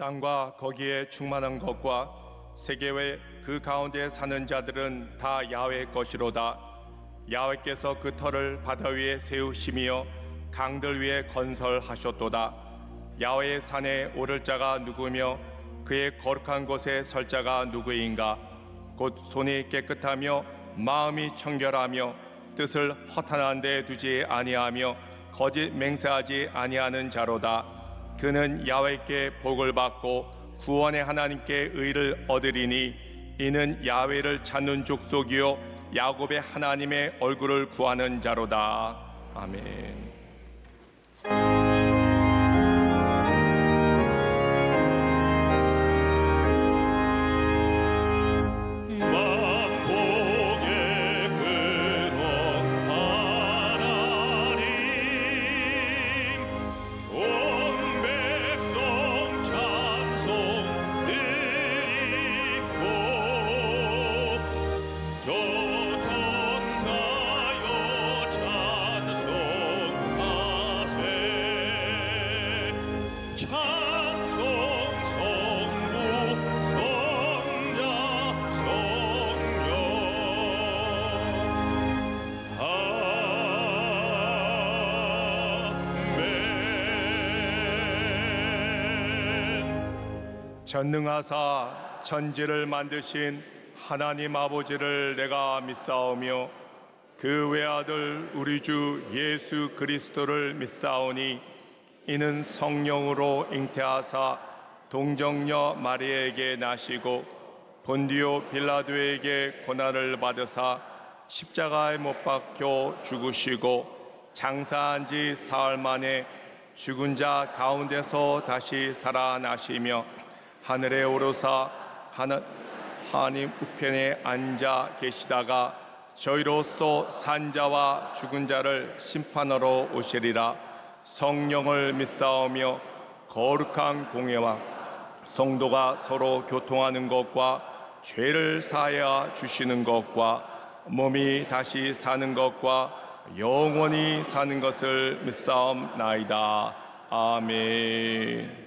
땅과 거기에 충만한 것과 세계의 그 가운데 사는 자들은 다 야훼의 것이로다. 야훼께서 그 터를 바다 위에 세우시며 강들 위에 건설하셨도다. 야훼의 산에 오를 자가 누구며 그의 거룩한 곳에 설 자가 누구인가? 곧 손이 깨끗하며 마음이 청결하며 뜻을 허탄한 데 두지 아니하며 거짓 맹세하지 아니하는 자로다. 그는 야훼께 복을 받고 구원의 하나님께 의를 얻으리니 이는 야훼를 찾는 족속이요 야곱의 하나님의 얼굴을 구하는 자로다. 아멘. 전능하사 천지를 만드신 하나님 아버지를 내가 믿사오며 그 외아들 우리 주 예수 그리스도를 믿사오니 이는 성령으로 잉태하사 동정녀 마리아에게 나시고 본디오 빌라도에게 고난을 받으사 십자가에 못 박혀 죽으시고 장사한 지 사흘 만에 죽은 자 가운데서 다시 살아나시며 하늘에 오르사 하나님 우편에 앉아 계시다가 저희로서 산 자와 죽은 자를 심판하러 오시리라. 성령을 믿사오며 거룩한 공예와 성도가 서로 교통하는 것과 죄를 사하여 주시는 것과 몸이 다시 사는 것과 영원히 사는 것을 믿사옵나이다. 아멘.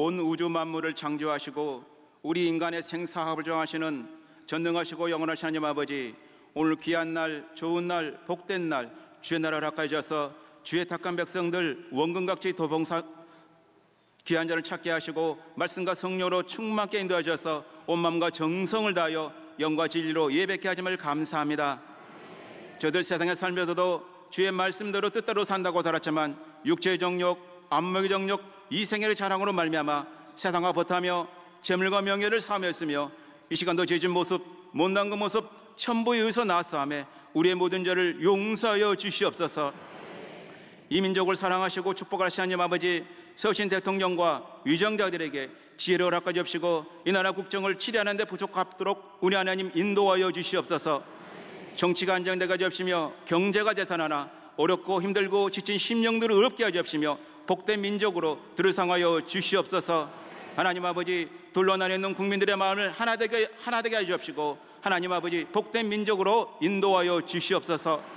온 우주 만물을 창조하시고 우리 인간의 생사합을 정하시는 전능하시고 영원하신 하나님 아버지, 오늘 귀한 날, 좋은 날, 복된 날, 주의 나라를 가까이져서 주의 택한 백성들 원근각지 도봉사 귀한 자를 찾게 하시고 말씀과 성령으로 충만케 인도하셔서 온 마음과 정성을 다하여 영과 진리로 예배케 하심을 감사합니다. 저들 세상에 살면서도 주의 말씀대로 뜻대로 산다고 살았지만 육체의 정욕, 안목의 정욕, 이생애의 자랑으로 말미암아 세상과 버타며 재물과 명예를 사모했으며 이 시간도 죄진 모습, 못난 그 모습 천부에 의해서 나사함에 우리의 모든 죄를 용서하여 주시옵소서. 이 민족을 사랑하시고 축복하시는 하나님 아버지, 서신 대통령과 위정자들에게 지혜를 허락하여 주시고 이 나라 국정을 치리하는 데 부족하도록 우리 하나님 인도하여 주시옵소서. 정치가 안정되게 하시며 경제가 되살아나 어렵고 힘들고 지친 심령들을 어렵게 하여 주시며 복된 민족으로 들으상하여 주시옵소서. 하나님 아버지, 둘러나뉘어 있는 국민들의 마음을 하나되게 하여 주옵시고 하나님 아버지, 복된 민족으로 인도하여 주시옵소서.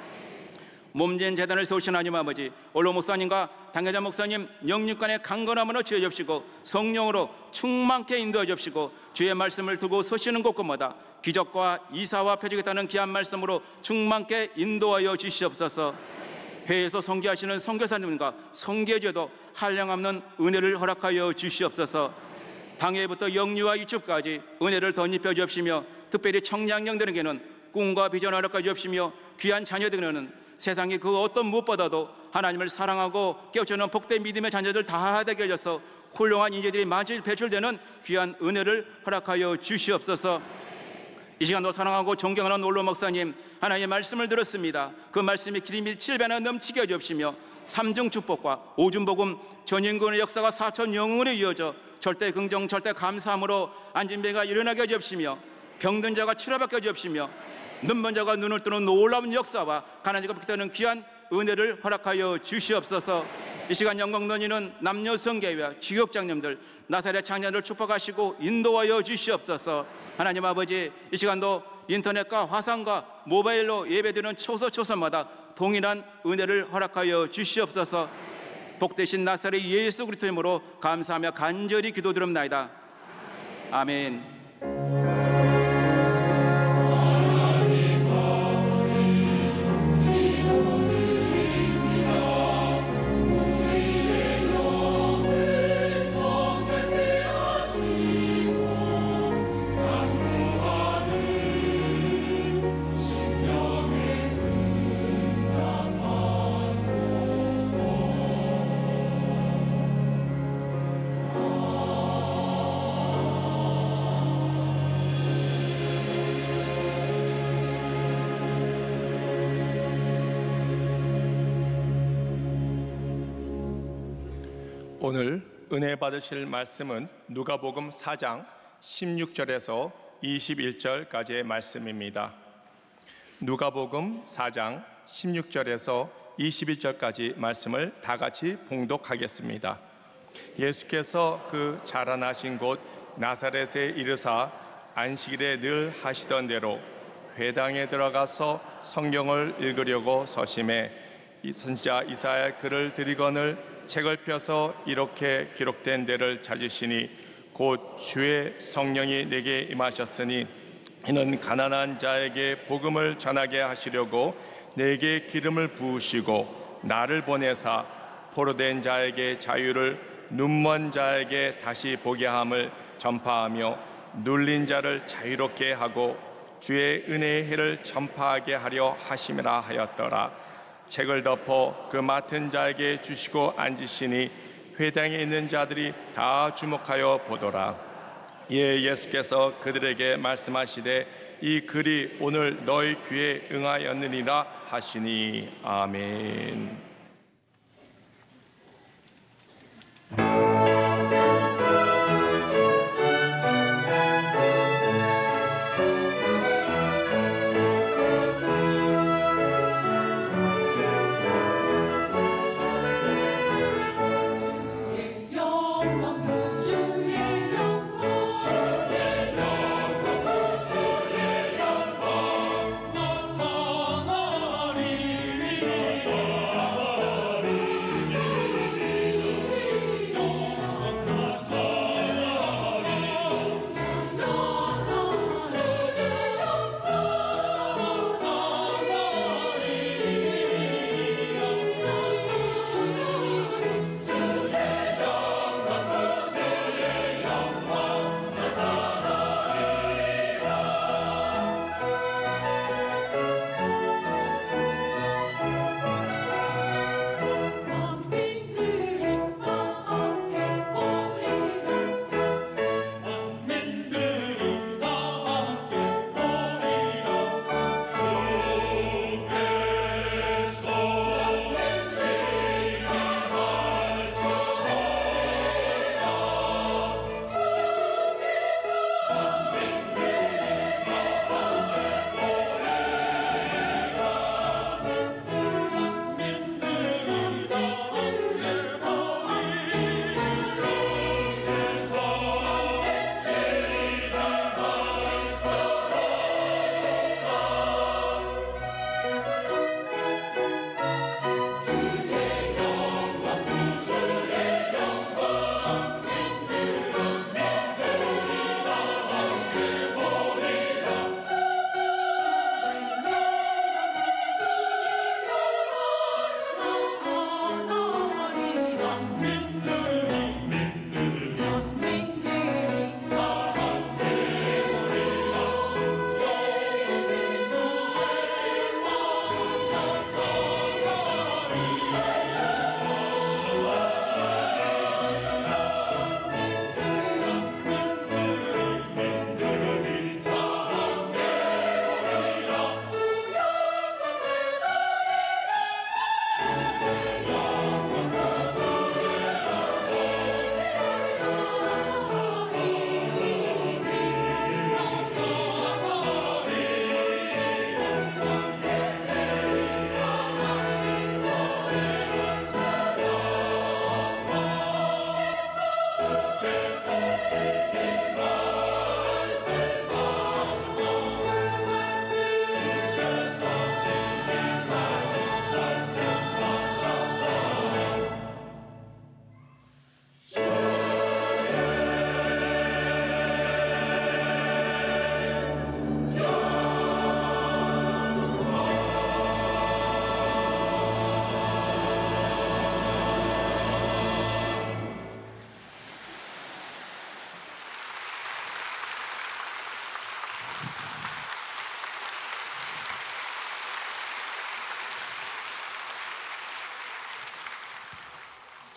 몸진 재단을 세우신 하나님 아버지, 원로 목사님과 당회자 목사님 영육간의 강건함으로 지어 주옵시고 성령으로 충만케 인도해 주옵시고 주의 말씀을 두고 서시는 곳곳마다 기적과 이사와 펴주겠다는 귀한 말씀으로 충만케 인도하여 주시옵소서. 해외에서 선교하시는 선교사님과 선교제도 한량없는 은혜를 허락하여 주시옵소서. 당회부터 영유아 유축까지 은혜를 덧입혀 주옵시며 특별히 청량령들에게는 꿈과 비전을 허락하여 주옵시며 귀한 자녀들에게는 세상의 그 어떤 무엇보다도 하나님을 사랑하고 깨우치는 복된 믿음의 자녀들 다 되게 하셔서 훌륭한 인재들이 많이 배출되는 귀한 은혜를 허락하여 주시옵소서. 이 시간도 사랑하고 존경하는 원로 목사님, 하나님의 말씀을 들었습니다. 그 말씀이 길이 7배나 넘치게 해주시며 삼중 축복과 오중복음 전인권의 역사가 4천 영혼에 이어져 절대 긍정 절대 감사함으로 안진배가 일어나게 해주시며 병든 자가 치료받게 해주시며 눈먼 자가 눈을 뜨는 놀라운 역사와 가난한 자가 복되는 귀한 은혜를 허락하여 주시옵소서. 이 시간 영광 너니는 남녀 성계와 지역장님들 나사렛 장년을 축복하시고 인도하여 주시옵소서. 하나님 아버지, 이 시간도 인터넷과 화상과 모바일로 예배드리는 초소초소마다 동일한 은혜를 허락하여 주시옵소서. 복되신 나사렛 예수 그리스도의 이름으로 감사하며 간절히 기도드립나이다. 아멘. 오늘 은혜 받으실 말씀은 누가복음 4장 16절에서 21절까지의 말씀입니다. 누가복음 4장 16절에서 21절까지 말씀을 다 같이 봉독하겠습니다. 예수께서 그 자라나신 곳 나사렛에 이르사 안식일에 늘 하시던 대로 회당에 들어가서 성경을 읽으려고 서심해 이 선지자 이사야의 글을 들이거늘 책을 펴서 이렇게 기록된 데를 찾으시니 곧 주의 성령이 내게 임하셨으니 이는 가난한 자에게 복음을 전하게 하시려고 내게 기름을 부으시고 나를 보내사 포로된 자에게 자유를 눈먼 자에게 다시 보게 함을 전파하며 눌린 자를 자유롭게 하고 주의 은혜의 해를 전파하게 하려 하심이라 하였더라. 책을 덮어 그 맡은 자에게 주시고 앉으시니 회당에 있는 자들이 다 주목하여 보더라. 이에 예수께서 그들에게 말씀하시되 이 글이 오늘 너희 귀에 응하였느니라 하시니 아멘. 나타나리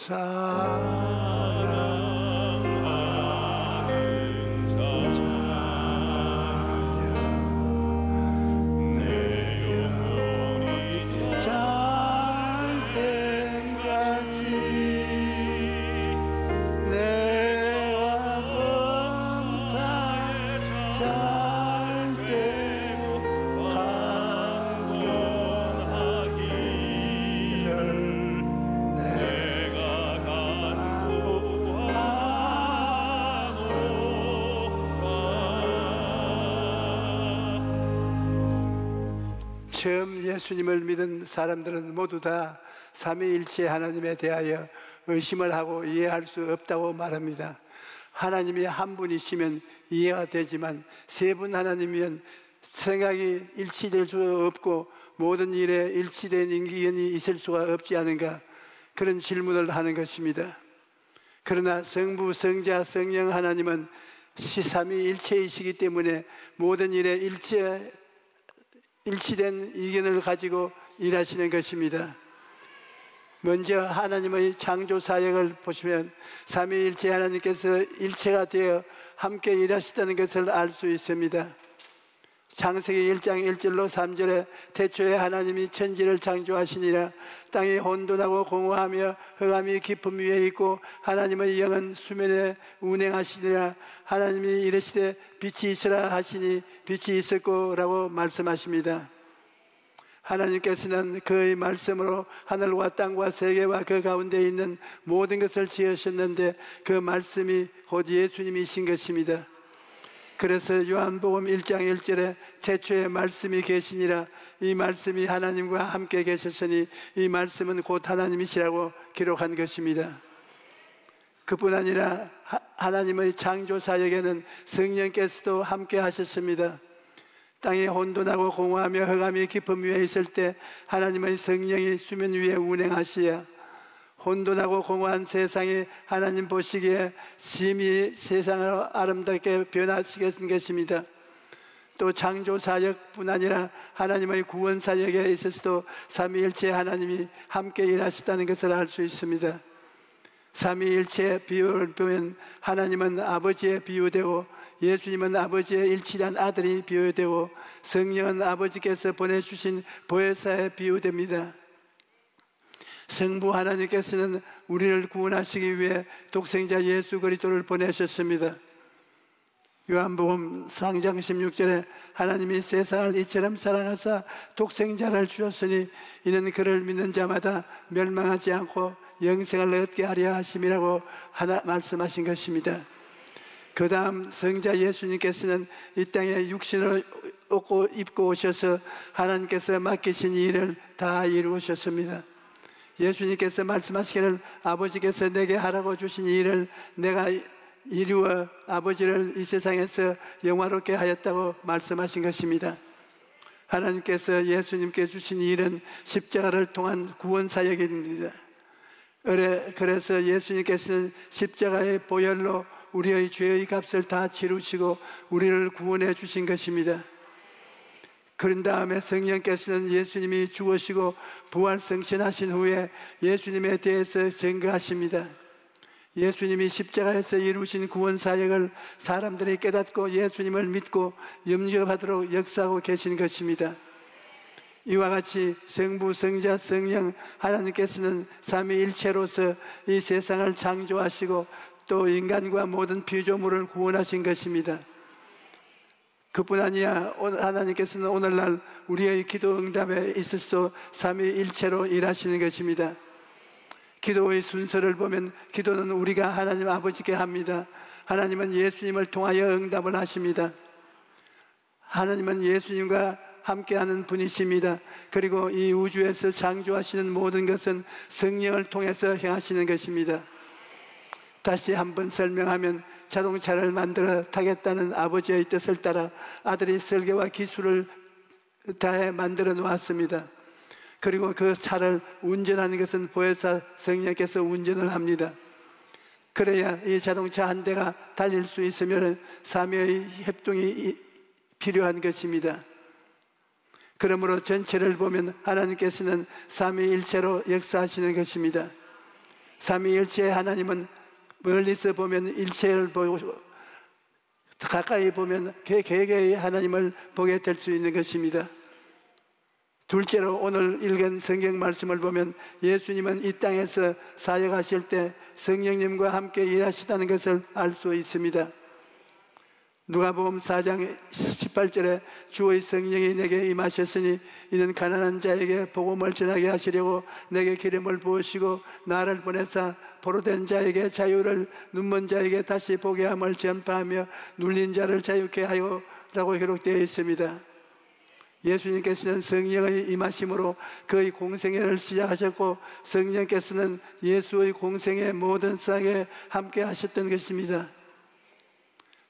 사랑하는 자녀 내 영혼이 잘됨같이 내가 범사에 잘되고 강건하기를 내가 처음 예수님을 믿은 사람들은 모두 다 삼위일체 하나님에 대하여 의심을 하고 이해할 수 없다고 말합니다. 하나님이 한 분이시면 이해가 되지만 세 분 하나님이면 생각이 일치될 수 없고 모든 일에 일치된 인기견이 있을 수가 없지 않은가, 그런 질문을 하는 것입니다. 그러나 성부, 성자, 성령 하나님은 삼위일체이시기 때문에 모든 일에 일치된 의견을 가지고 일하시는 것입니다. 먼저 하나님의 창조 사역을 보시면 삼위일체 하나님께서 일체가 되어 함께 일하시다는 것을 알 수 있습니다. 창세기 1장 1절로 3절에 태초에 하나님이 천지를 창조하시니라. 땅이 혼돈하고 공허하며 흑암이 깊음 위에 있고 하나님의 영은 수면에 운행하시니라. 하나님이 이르시되 빛이 있으라 하시니 빛이 있었고 라고 말씀하십니다. 하나님께서는 그의 말씀으로 하늘과 땅과 세계와 그 가운데 있는 모든 것을 지으셨는데 그 말씀이 곧 예수님이신 것입니다. 그래서 요한복음 1장 1절에 태초에 말씀이 계시니라. 이 말씀이 하나님과 함께 계셨으니 이 말씀은 곧 하나님이시라고 기록한 것입니다. 그뿐 아니라 하나님의 창조 사역에는 성령께서도 함께 하셨습니다. 땅이 혼돈하고 공허하며 흑암이 깊음 위에 있을 때 하나님의 성령이 수면 위에 운행하시야 혼돈하고 공허한 세상에 하나님 보시기에 심히 세상을 아름답게 변화시키신 것입니다. 또 창조 사역뿐 아니라 하나님의 구원 사역에 있어서도 삼위일체 하나님이 함께 일하시다는 것을 알 수 있습니다. 삼위일체 비유를 보면 하나님은 아버지에 비유되고 예수님은 아버지의 일치한 아들이 비유되고 성령은 아버지께서 보내주신 보혜사에 비유됩니다. 성부 하나님께서는 우리를 구원하시기 위해 독생자 예수 그리스도를 보내셨습니다. 요한복음 3장 16절에 하나님이 세상을 이처럼 사랑하사 독생자를 주셨으니 이는 그를 믿는 자마다 멸망하지 않고 영생을 얻게 하려 하심이라고 말씀하신 것입니다. 그 다음 성자 예수님께서는 이 땅에 육신을 입고 오셔서 하나님께서 맡기신 일을 다 이루셨습니다. 예수님께서 말씀하시기를 아버지께서 내게 하라고 주신 일을 내가 이루어 아버지를 이 세상에서 영화롭게 하였다고 말씀하신 것입니다. 하나님께서 예수님께 주신 일은 십자가를 통한 구원 사역입니다. 그래서 예수님께서는 십자가의 보혈로 우리의 죄의 값을 다 치루시고 우리를 구원해 주신 것입니다. 그런 다음에 성령께서는 예수님이 죽으시고 부활승천하신 후에 예수님에 대해서 증거하십니다. 예수님이 십자가에서 이루신 구원 사역을 사람들이 깨닫고 예수님을 믿고 염려하도록 역사하고 계신 것입니다. 이와 같이 성부, 성자, 성령 하나님께서는 삼위일체로서 이 세상을 창조하시고 또 인간과 모든 피조물을 구원하신 것입니다. 그뿐 아니라 하나님께서는 오늘날 우리의 기도 응답에 있어서 삼위일체로 일하시는 것입니다. 기도의 순서를 보면 기도는 우리가 하나님 아버지께 합니다. 하나님은 예수님을 통하여 응답을 하십니다. 하나님은 예수님과 함께하는 분이십니다. 그리고 이 우주에서 창조하시는 모든 것은 성령을 통해서 행하시는 것입니다. 다시 한번 설명하면 자동차를 만들어 타겠다는 아버지의 뜻을 따라 아들이 설계와 기술을 다해 만들어 놓았습니다. 그리고 그 차를 운전하는 것은 보혜사 성령께서 운전을 합니다. 그래야 이 자동차 한 대가 달릴 수 있으면 삼위의 협동이 필요한 것입니다. 그러므로 전체를 보면 하나님께서는 삼위일체로 역사하시는 것입니다. 삼위일체의 하나님은 멀리서 보면 일체를 보고 가까이 보면 개개의 하나님을 보게 될 수 있는 것입니다. 둘째로 오늘 읽은 성경 말씀을 보면 예수님은 이 땅에서 사역하실 때 성령님과 함께 일하시다는 것을 알 수 있습니다. 누가복음 4장 18절에 주의 성령이 내게 임하셨으니 이는 가난한 자에게 복음을 전하게 하시려고 내게 기름을 부으시고 나를 보내사 포로된 자에게 자유를, 눈먼 자에게 다시 보게 함을 전파하며 눌린 자를 자유케 하여 라고 기록되어 있습니다. 예수님께서는 성령의 임하심으로 그의 공생애를 시작하셨고 성령께서는 예수의 공생애 모든 싹에 함께 하셨던 것입니다.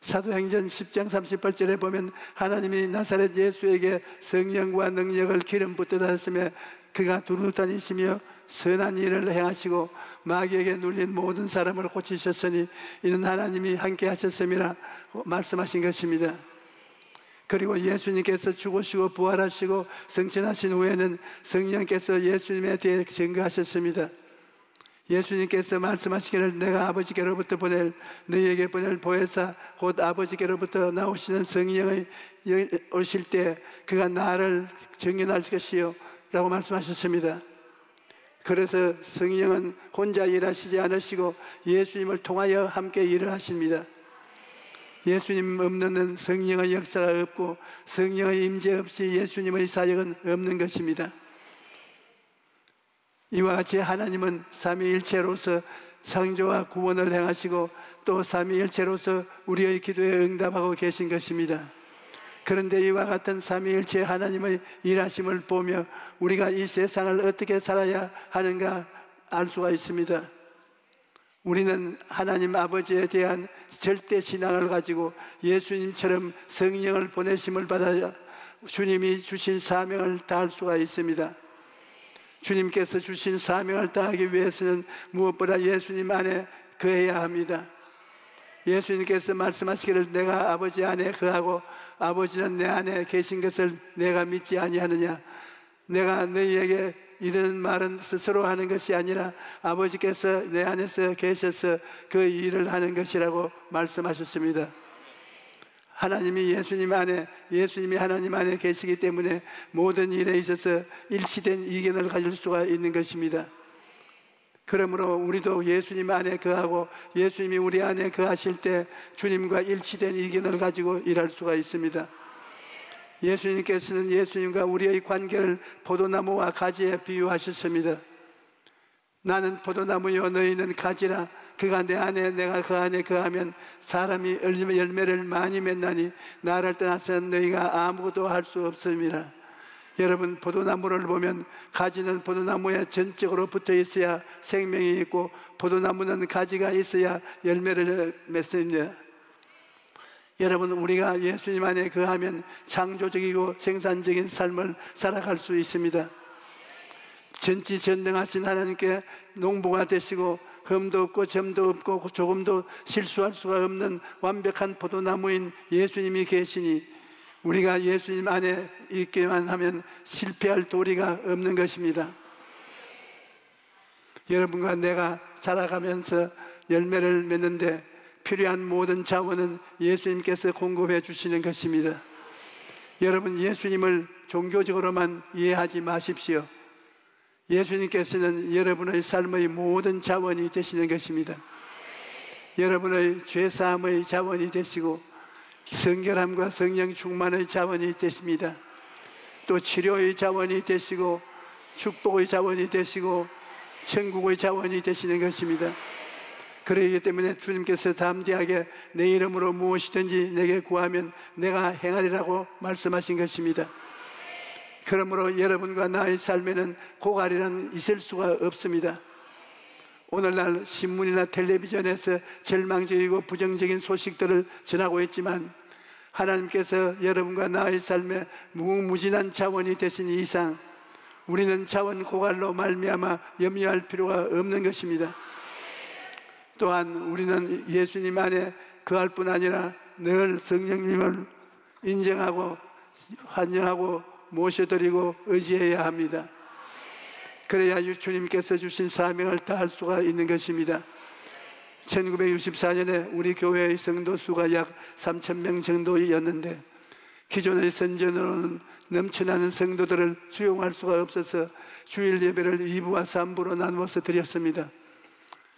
사도행전 10장 38절에 보면 하나님이 나사렛 예수에게 성령과 능력을 기름 붓듯하셨으며 그가 두루 다니시며 선한 일을 행하시고 마귀에게 눌린 모든 사람을 고치셨으니 이는 하나님이 함께 하셨음이라 말씀하신 것입니다. 그리고 예수님께서 죽으시고 부활하시고 승천하신 후에는 성령께서 예수님에 대해 증거하셨습니다. 예수님께서 말씀하시기를 내가 아버지께로부터 너희에게 보낼 보혜사 곧 아버지께로부터 나오시는 성령이 오실 때 그가 나를 증언할 것이요 라고 말씀하셨습니다. 그래서 성령은 혼자 일하시지 않으시고 예수님을 통하여 함께 일을 하십니다. 예수님 없는 성령의 역사가 없고 성령의 임재 없이 예수님의 사역은 없는 것입니다. 이와 같이 하나님은 삼위일체로서 창조와 구원을 행하시고 또 삼위일체로서 우리의 기도에 응답하고 계신 것입니다. 그런데 이와 같은 삼위일체 하나님의 일하심을 보며 우리가 이 세상을 어떻게 살아야 하는가 알 수가 있습니다. 우리는 하나님 아버지에 대한 절대 신앙을 가지고 예수님처럼 성령을 보내심을 받아 주님이 주신 사명을 다할 수가 있습니다. 주님께서 주신 사명을 다하기 위해서는 무엇보다 예수님 안에 거해야 합니다. 예수님께서 말씀하시기를 내가 아버지 안에 거하고 아버지는 내 안에 계신 것을 내가 믿지 아니하느냐. 내가 너희에게 이런 말은 스스로 하는 것이 아니라 아버지께서 내 안에서 계셔서 그 일을 하는 것이라고 말씀하셨습니다. 하나님이 예수님이 하나님 안에 계시기 때문에 모든 일에 있어서 일치된 이견을 가질 수가 있는 것입니다. 그러므로 우리도 예수님 안에 거하고 예수님이 우리 안에 거하실 때 주님과 일치된 이견을 가지고 일할 수가 있습니다. 예수님께서는 예수님과 우리의 관계를 포도나무와 가지에 비유하셨습니다. 나는 포도나무요 너희는 가지라. 그가 내 안에 내가 그 안에 거하면 사람이 열매를 많이 맺나니 나를 떠나서는 너희가 아무것도 할 수 없음이라. 여러분, 포도나무를 보면 가지는 포도나무에 전적으로 붙어 있어야 생명이 있고 포도나무는 가지가 있어야 열매를 맺습니다. 여러분, 우리가 예수님 안에 거하면 창조적이고 생산적인 삶을 살아갈 수 있습니다. 전지전능하신 하나님께 농부가 되시고 흠도 없고 점도 없고 조금도 실수할 수가 없는 완벽한 포도나무인 예수님이 계시니 우리가 예수님 안에 있기만 하면 실패할 도리가 없는 것입니다. 여러분과 내가 살아가면서 열매를 맺는데 필요한 모든 자원은 예수님께서 공급해 주시는 것입니다. 여러분, 예수님을 종교적으로만 이해하지 마십시오. 예수님께서는 여러분의 삶의 모든 자원이 되시는 것입니다. 여러분의 죄사함의 자원이 되시고 성결함과 성령 충만의 자원이 되십니다. 또 치료의 자원이 되시고 축복의 자원이 되시고 천국의 자원이 되시는 것입니다. 그러기 때문에 주님께서 담대하게 내 이름으로 무엇이든지 내게 구하면 내가 행하리라고 말씀하신 것입니다. 그러므로 여러분과 나의 삶에는 고갈이란 있을 수가 없습니다. 오늘날 신문이나 텔레비전에서 절망적이고 부정적인 소식들을 전하고 있지만 하나님께서 여러분과 나의 삶에 무궁무진한 자원이 되신 이상 우리는 자원 고갈로 말미암아 염려할 필요가 없는 것입니다. 또한 우리는 예수님 안에 거할 뿐 아니라 늘 성령님을 인정하고 환영하고 모셔드리고 의지해야 합니다. 그래야 주님께서 주신 사명을 다할 수가 있는 것입니다. 1964년에 우리 교회의 성도 수가 약 3,000명 정도였는데 기존의 선전으로는 넘쳐나는 성도들을 수용할 수가 없어서 주일 예배를 2부와 3부로 나누어서 드렸습니다.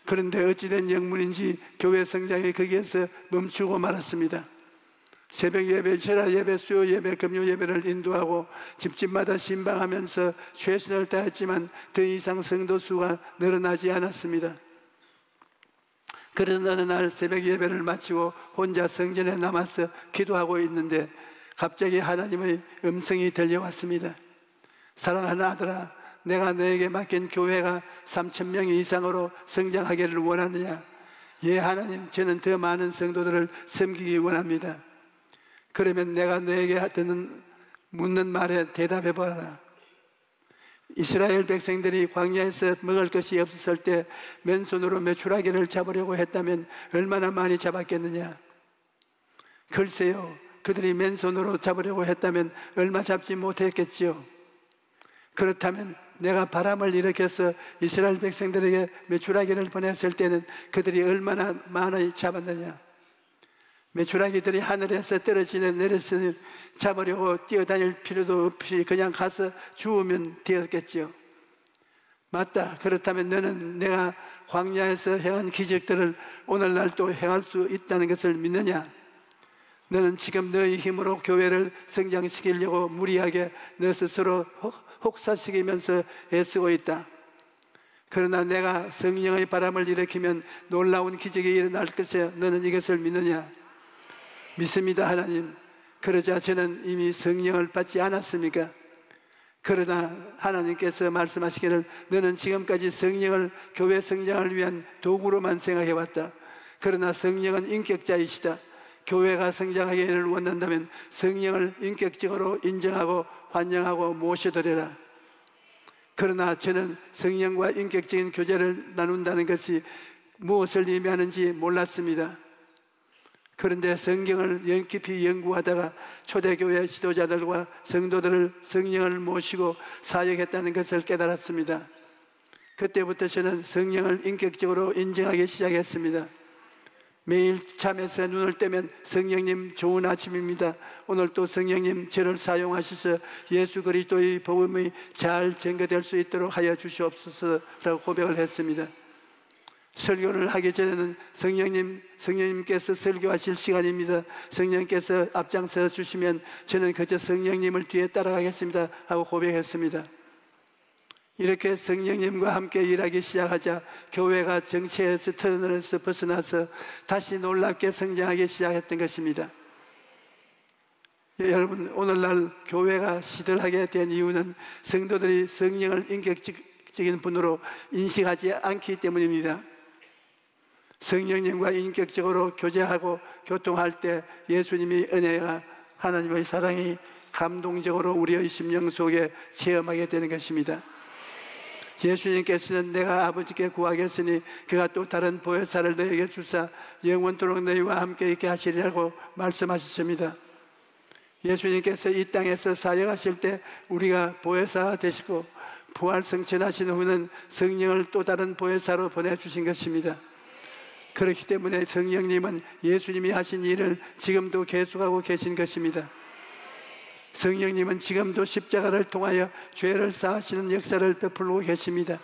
그런데 어찌된 영문인지 교회 성장이 거기에서 멈추고 말았습니다. 새벽 예배, 철야 예배, 수요 예배, 금요 예배를 인도하고 집집마다 신방하면서 최선을 다했지만 더 이상 성도 수가 늘어나지 않았습니다. 그런 어느 날 새벽 예배를 마치고 혼자 성전에 남아서 기도하고 있는데 갑자기 하나님의 음성이 들려왔습니다. 사랑하는 아들아, 내가 너에게 맡긴 교회가 3,000명 이상으로 성장하기를 원하느냐? 예, 하나님, 저는 더 많은 성도들을 섬기기 원합니다. 그러면 내가 너에게 묻는 말에 대답해 보라. 이스라엘 백성들이 광야에서 먹을 것이 없었을 때 맨손으로 메추라기를 잡으려고 했다면 얼마나 많이 잡았겠느냐? 글쎄요, 그들이 맨손으로 잡으려고 했다면 얼마 잡지 못했겠지요. 그렇다면 내가 바람을 일으켜서 이스라엘 백성들에게 메추라기를 보냈을 때는 그들이 얼마나 많이 잡았느냐? 메추라기들이 하늘에서 내려서 잡으려고 뛰어다닐 필요도 없이 그냥 가서 주우면 되었겠지요. 맞다. 그렇다면 너는 내가 광야에서 행한 기적들을 오늘날 또 행할 수 있다는 것을 믿느냐? 너는 지금 너의 힘으로 교회를 성장시키려고 무리하게 너 스스로 혹사시키면서 애쓰고 있다. 그러나 내가 성령의 바람을 일으키면 놀라운 기적이 일어날 것에 너는 이것을 믿느냐? 믿습니다, 하나님. 그러자 저는 이미 성령을 받지 않았습니까? 그러나 하나님께서 말씀하시기를 너는 지금까지 성령을 교회 성장을 위한 도구로만 생각해왔다. 그러나 성령은 인격자이시다. 교회가 성장하기를 원한다면 성령을 인격적으로 인정하고 환영하고 모셔드려라. 그러나 저는 성령과 인격적인 교제를 나눈다는 것이 무엇을 의미하는지 몰랐습니다. 그런데 성경을 깊이 연구하다가 초대교회 지도자들과 성도들을 성령을 모시고 사역했다는 것을 깨달았습니다. 그때부터 저는 성령을 인격적으로 인정하기 시작했습니다. 매일 잠에서 눈을 뜨면 성령님 좋은 아침입니다. 오늘 또 성령님 저를 사용하셔서 예수 그리스도의 복음이 잘 전개될 수 있도록 하여 주시옵소서라고 고백을 했습니다. 설교를 하기 전에는 성령님께서 설교하실 시간입니다. 성령님께서 앞장서 주시면 저는 그저 성령님을 뒤에 따라가겠습니다 하고 고백했습니다. 이렇게 성령님과 함께 일하기 시작하자 교회가 정체의 터널에서 벗어나서 다시 놀랍게 성장하기 시작했던 것입니다. 여러분, 오늘날 교회가 시들하게 된 이유는 성도들이 성령을 인격적인 분으로 인식하지 않기 때문입니다. 성령님과 인격적으로 교제하고 교통할 때 예수님의 은혜가 하나님의 사랑이 감동적으로 우리의 심령 속에 체험하게 되는 것입니다. 예수님께서는 내가 아버지께 구하겠으니 그가 또 다른 보혜사를 너에게 주사 영원토록 너희와 함께 있게 하시리라고 말씀하셨습니다. 예수님께서 이 땅에서 사역하실 때 우리가 보혜사 되시고 부활 승천하신 후는 성령을 또 다른 보혜사로 보내주신 것입니다. 그렇기 때문에 성령님은 예수님이 하신 일을 지금도 계속하고 계신 것입니다. 성령님은 지금도 십자가를 통하여 죄를 사하시는 역사를 베풀고 계십니다.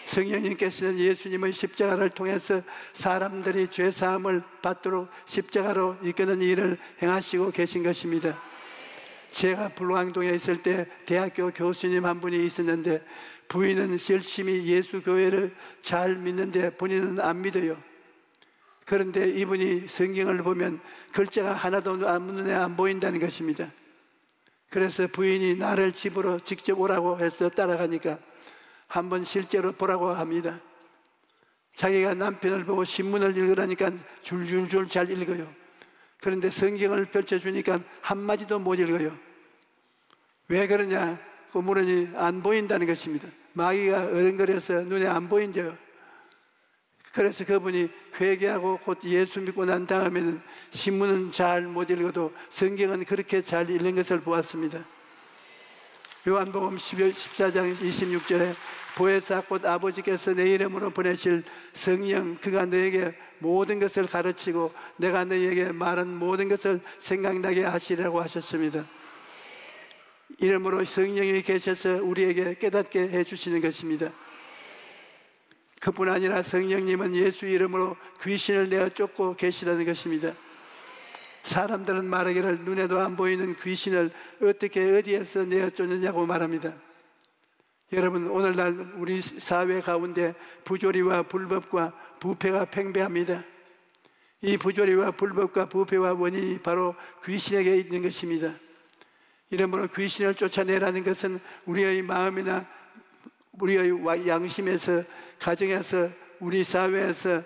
성령님께서는 예수님의 십자가를 통해서 사람들이 죄 사함을 받도록 십자가로 이끄는 일을 행하시고 계신 것입니다. 제가 불광동에 있을 때 대학교 교수님 한 분이 있었는데 부인은 열심히 예수 교회를 잘 믿는데 본인은 안 믿어요. 그런데 이분이 성경을 보면 글자가 하나도 눈에 안 보인다는 것입니다. 그래서 부인이 나를 집으로 직접 오라고 해서 따라가니까 한번 실제로 보라고 합니다. 자기가 남편을 보고 신문을 읽으라니까 줄줄줄 잘 읽어요. 그런데 성경을 펼쳐주니까 한마디도 못 읽어요. 왜 그러냐? 그 물으니 안 보인다는 것입니다. 마귀가 어른거려서 눈에 안 보인대요. 그래서 그분이 회개하고 곧 예수 믿고 난 다음에는 신문은 잘 못 읽어도 성경은 그렇게 잘 읽는 것을 보았습니다. 요한복음 14장 26절에 보혜사 곧 아버지께서 내 이름으로 보내실 성령, 그가 너에게 모든 것을 가르치고 내가 너에게 말한 모든 것을 생각나게 하시라고 하셨습니다. 이름으로 성령이 계셔서 우리에게 깨닫게 해주시는 것입니다. 그뿐 아니라 성령님은 예수 이름으로 귀신을 내어 쫓고 계시다는 것입니다. 사람들은 말하기를 눈에도 안 보이는 귀신을 어떻게 어디에서 내어 쫓느냐고 말합니다. 여러분, 오늘날 우리 사회 가운데 부조리와 불법과 부패가 팽배합니다. 이 부조리와 불법과 부패와 원인이 바로 귀신에게 있는 것입니다. 이러므로 귀신을 쫓아내라는 것은 우리의 마음이나 우리의 양심에서, 가정에서, 우리 사회에서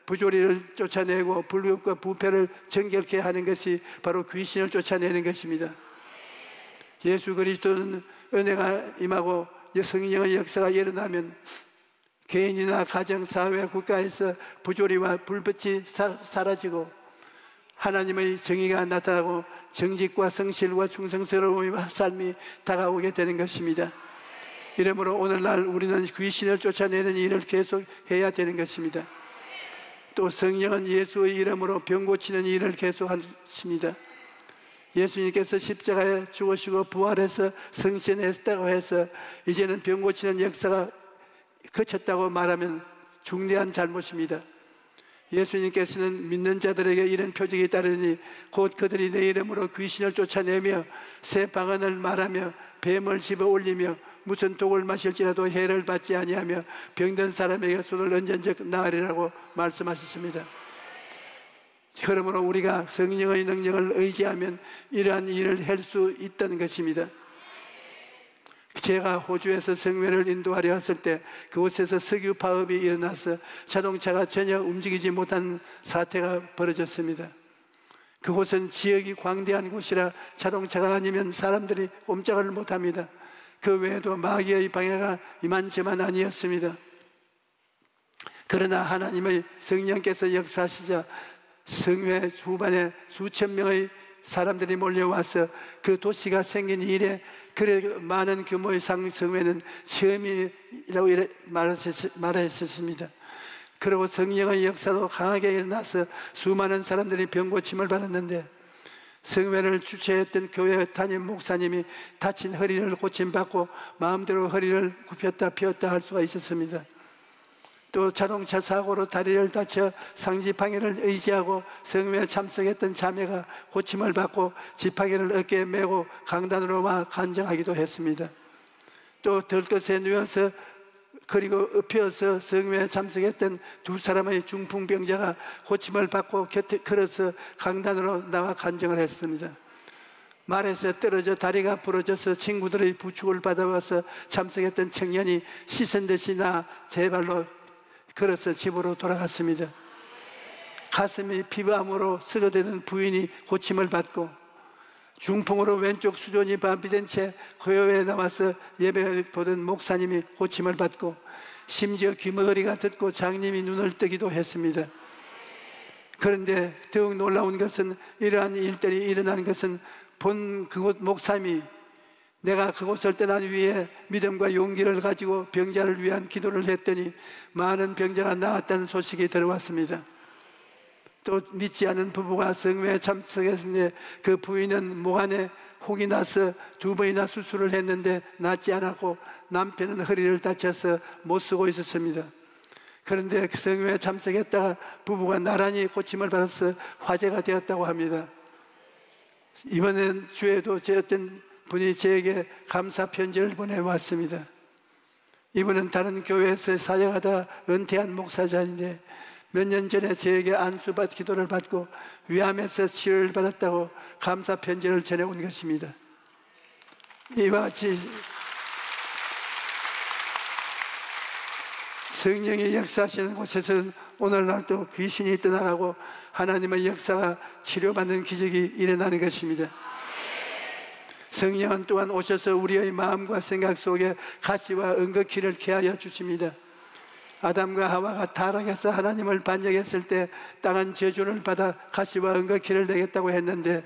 부조리를 쫓아내고 불법과 부패를 정결케 하는 것이 바로 귀신을 쫓아내는 것입니다. 예수 그리스도는 은혜가 임하고 성령의 역사가 일어나면 개인이나 가정, 사회, 국가에서 부조리와 불법이 사라지고 하나님의 정의가 나타나고 정직과 성실과 충성스러움의 삶이 다가오게 되는 것입니다. 이러므로 오늘날 우리는 귀신을 쫓아내는 일을 계속 해야 되는 것입니다. 또 성령은 예수의 이름으로 병 고치는 일을 계속 하십니다. 예수님께서 십자가에 죽으시고 부활해서 승천했다고 해서 이제는 병 고치는 역사가 그쳤다고 말하면 중대한 잘못입니다. 예수님께서는 믿는 자들에게 이런 표적이 따르니 곧 그들이 내 이름으로 귀신을 쫓아내며 새 방언을 말하며 뱀을 집어 올리며 무슨 독을 마실지라도 해를 받지 아니하며 병든 사람에게 손을 얹은 적 나으리라고 말씀하셨습니다. 그러므로 우리가 성령의 능력을 의지하면 이러한 일을 할 수 있다는 것입니다. 제가 호주에서 성회를 인도하려 했을 때 그곳에서 석유 파업이 일어나서 자동차가 전혀 움직이지 못한 사태가 벌어졌습니다. 그곳은 지역이 광대한 곳이라 자동차가 아니면 사람들이 꼼짝을 못합니다. 그 외에도 마귀의 방해가 이만저만 아니었습니다. 그러나 하나님의 성령께서 역사하시자 성회 후반에 수천 명의 사람들이 몰려와서 그 도시가 생긴 이래 그래 많은 규모의 성회는 처음이라고 말하셨습니다. 그리고 성령의 역사도 강하게 일어나서 수많은 사람들이 병고침을 받았는데 성회를 주최했던 교회 담임 목사님이 다친 허리를 고침받고 마음대로 허리를 굽혔다 펴었다 할 수가 있었습니다. 또 자동차 사고로 다리를 다쳐 상지팡이를 의지하고 성회에 참석했던 자매가 고침을 받고 지팡이를 어깨에 메고 강단으로 와 간증하기도 했습니다. 또 들것에 누워서 그리고 엎혀서 성회에 참석했던 두 사람의 중풍병자가 고침을 받고 곁에 걸어서 강단으로 나와 간증을 했습니다. 말에서 떨어져 다리가 부러져서 친구들의 부축을 받아와서 참석했던 청년이 시선 듯이 나 제 발로 걸어서 집으로 돌아갔습니다. 가슴이 피부암으로 쓰러지던 부인이 고침을 받고 중풍으로 왼쪽 수전이 반비된 채 교회에 나와서 예배 보던 목사님이 고침을 받고 심지어 귀머거리가 듣고 장님이 눈을 뜨기도 했습니다. 그런데 더욱 놀라운 것은 이러한 일들이 일어나는 것은 본 그곳 목사님이 내가 그곳을 떠나기 위해 믿음과 용기를 가지고 병자를 위한 기도를 했더니 많은 병자가 나았다는 소식이 들어왔습니다. 또 믿지 않은 부부가 성회에 참석했는데 그 부인은 목 안에 혹이 나서 2번이나 수술을 했는데 낫지 않았고 남편은 허리를 다쳐서 못 쓰고 있었습니다. 그런데 그 성회에 참석했다가 부부가 나란히 고침을 받아서 화제가 되었다고 합니다. 이번엔 주에도 어떤 분이 저에게 감사 편지를 보내왔습니다. 이분은 다른 교회에서 사역하다 은퇴한 목사자인데 몇 년 전에 저에게 안수받 기도를 받고 위암에서 치료를 받았다고 감사 편지를 전해온 것입니다. 이와 같이 성령의 역사하시는 곳에서는 오늘날도 귀신이 떠나가고 하나님의 역사가 치료받는 기적이 일어나는 것입니다. 성령은 또한 오셔서 우리의 마음과 생각 속에 가시와 은거키를 케하여 주십니다. 아담과 하와가 타락해서 하나님을 반역했을 때 땅은 저주를 받아 가시와 은거키를 내겠다고 했는데,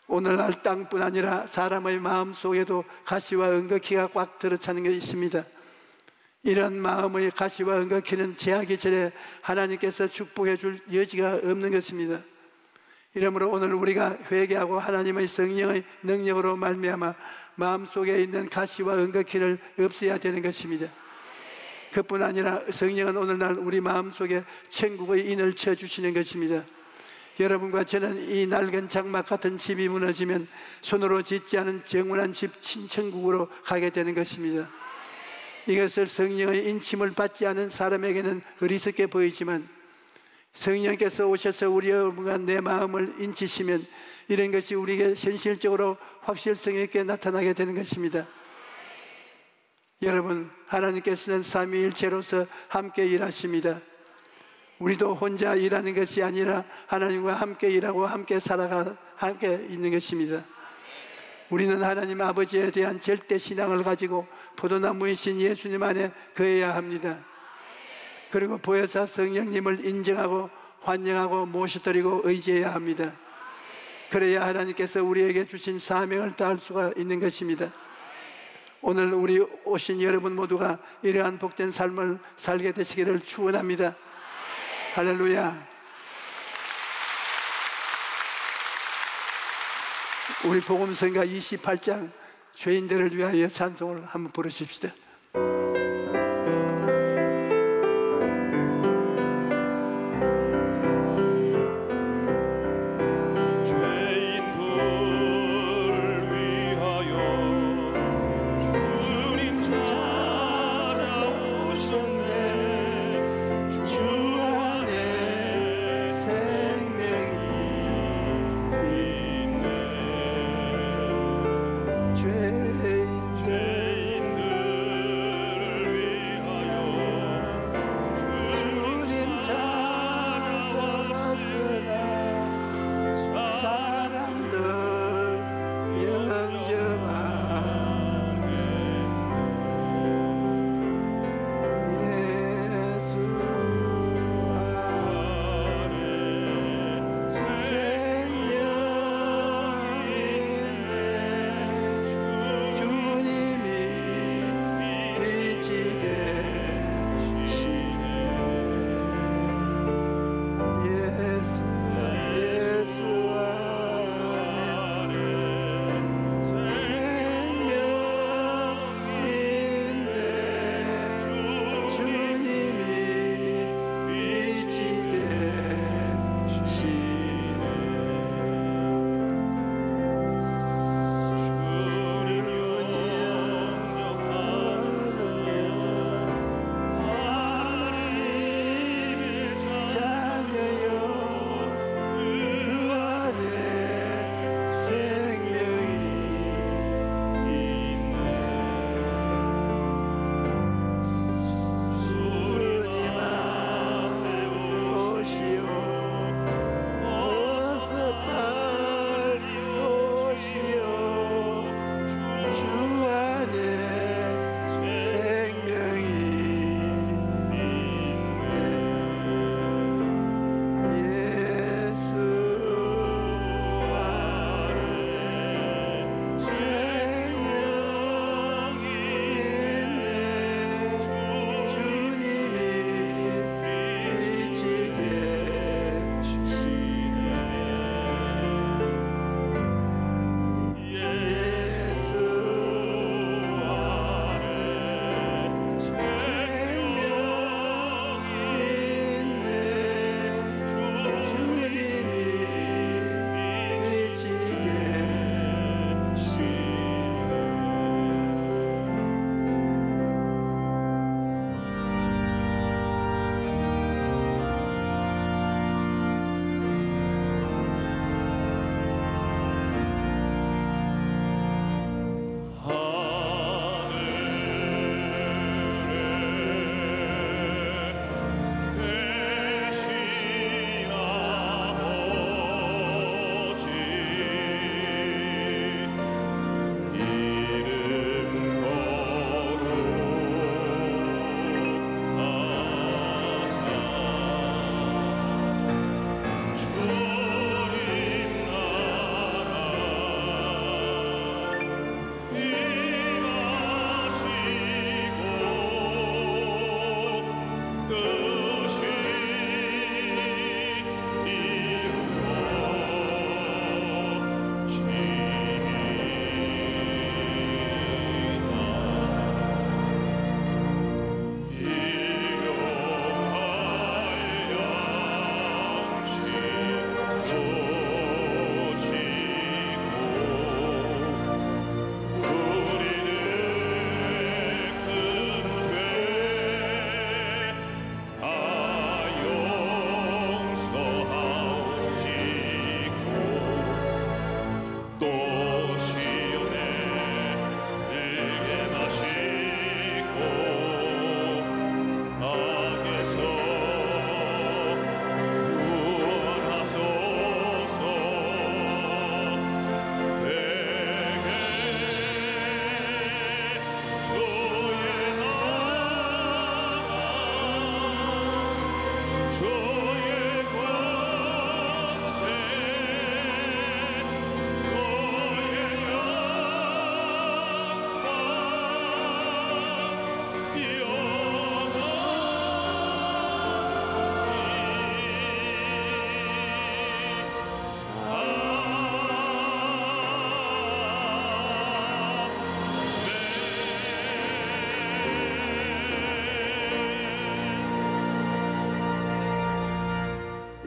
오늘날 땅뿐 아니라 사람의 마음 속에도 가시와 은거키가 꽉 들어차는 것이 있습니다. 이런 마음의 가시와 은거키는 제하기 전에 하나님께서 축복해 줄 여지가 없는 것입니다. 이러므로 오늘 우리가 회개하고 하나님의 성령의 능력으로 말미암아 마음속에 있는 가시와 은거키를 없애야 되는 것입니다. 그뿐 아니라 성령은 오늘날 우리 마음속에 천국의 인을 쳐주시는 것입니다. 여러분과 저는 이 낡은 장막 같은 집이 무너지면 손으로 짓지 않은 정원한 집 친천국으로 가게 되는 것입니다. 이것을 성령의 인침을 받지 않은 사람에게는 어리석게 보이지만, 성령께서 오셔서 우리 여러분과 내 마음을 인치시면 이런 것이 우리에게 현실적으로 확실성 있게 나타나게 되는 것입니다. 여러분, 하나님께서는 삼위일체로서 함께 일하십니다. 우리도 혼자 일하는 것이 아니라 하나님과 함께 일하고 함께 살아가 함께 있는 것입니다. 우리는 하나님 아버지에 대한 절대 신앙을 가지고 포도나무이신 예수님 안에 거해야 합니다. 그리고 보혜사 성령님을 인정하고 환영하고 모셔드리고 의지해야 합니다. 그래야 하나님께서 우리에게 주신 사명을 다할 수가 있는 것입니다. 오늘 우리 오신 여러분 모두가 이러한 복된 삶을 살게 되시기를 축원합니다. 할렐루야. 우리 복음성가 28장 죄인들을 위하여 찬송을 한번 부르십시다. 죄인들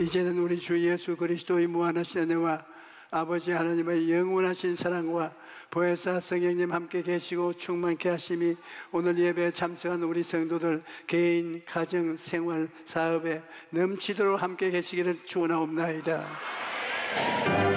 이제는 우리 주 예수 그리스도의 무한하신 은혜와 아버지 하나님의 영원하신 사랑과 보혜사 성령님 함께 계시고 충만케 하심이 오늘 예배에 참석한 우리 성도들 개인, 가정, 생활, 사업에 넘치도록 함께 계시기를 축원하옵나이다.